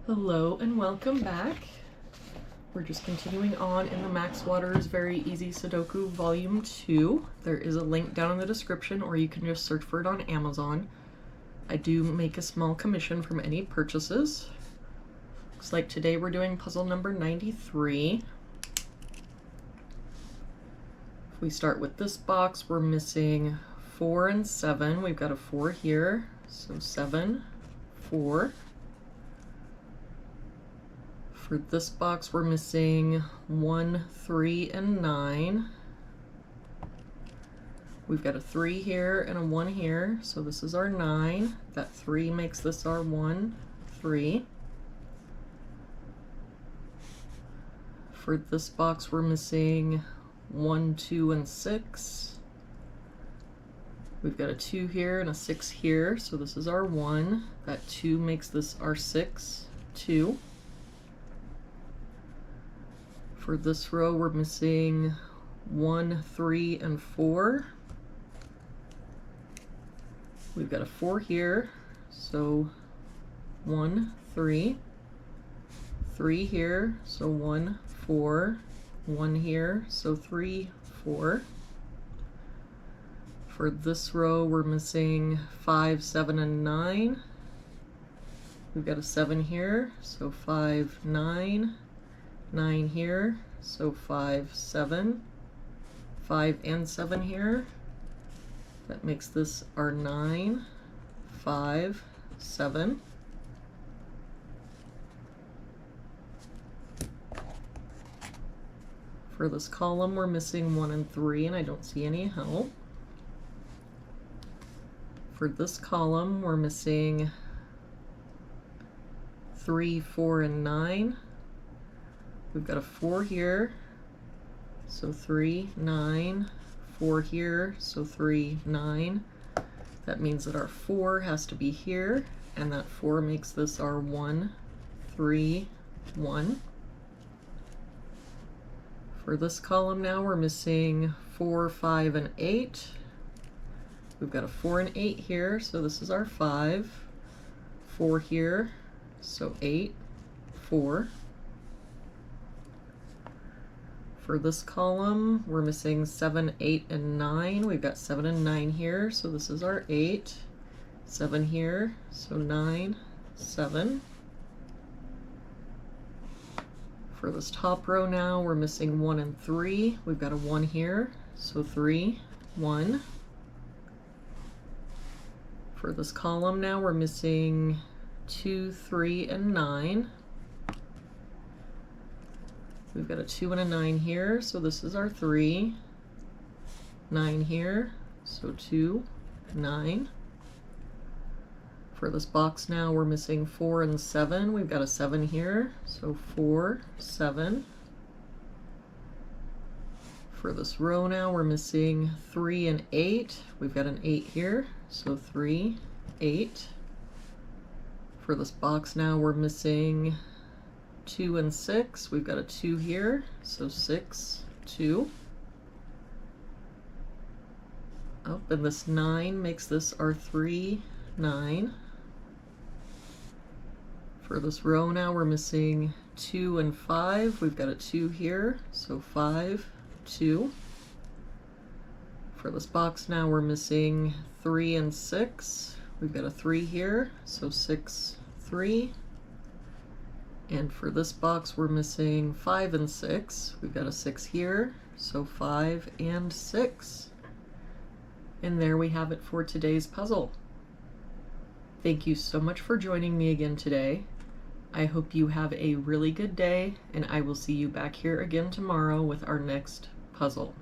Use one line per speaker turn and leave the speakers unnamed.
Hello and welcome back. We're just continuing on in the Max Waters Very Easy Sudoku Volume 2. There is a link down in the description, or you can just search for it on Amazon. I do make a small commission from any purchases. Looks like today we're doing puzzle number 93. If we start with this box, we're missing 4 and 7. We've got a 4 here, so 7, 4. For this box, we're missing 1, 3, and 9. We've got a 3 here and a 1 here, so this is our 9. That 3 makes this our 1, 3. For this box, we're missing 1, 2, and 6. We've got a 2 here and a 6 here, so this is our 1. That 2 makes this our 6, 2. For this row, we're missing 1, 3, and 4. We've got a 4 here, so 1, 3. 3 here, so 1, 4. 1 here, so 3, 4. For this row, we're missing 5, 7, and 9. We've got a 7 here, so 5, 9. 9 here, so 5, 7. 5 and 7 here. That makes this our 9, 5, 7. For this column, we're missing 1 and 3, and I don't see any help. For this column, we're missing 3, 4, and 9. We've got a 4 here, so 3, 9, 4 here, so 3, 9. That means that our 4 has to be here, and that 4 makes this our 1, 3, 1. For this column now, we're missing 4, 5, and 8. We've got a 4 and 8 here, so this is our 5. 4 here, so 8, 4. For this column, we're missing 7, 8, and 9. We've got 7 and 9 here, so this is our 8. 7 here, so 9, 7. For this top row now, we're missing 1 and 3. We've got a 1 here, so 3, 1. For this column now, we're missing 2, 3, and 9. We've got a 2 and a 9 here, so this is our 3. 9 here, so 2, 9. For this box now, we're missing 4 and 7. We've got a 7 here, so 4, 7. For this row now, we're missing 3 and 8. We've got an 8 here, so 3, 8. For this box now, we're missing 2 and 6. We've got a 2 here, so 6, 2. Oh, and this 9 makes this our 3, 9. For this row now, we're missing 2 and 5. We've got a 2 here, so 5, 2. For this box now, we're missing 3 and 6. We've got a 3 here, so 6, 3. And for this box, we're missing 5 and 6. We've got a 6 here, so 5 and 6. And there we have it for today's puzzle. Thank you so much for joining me again today. I hope you have a really good day, and I will see you back here again tomorrow with our next puzzle.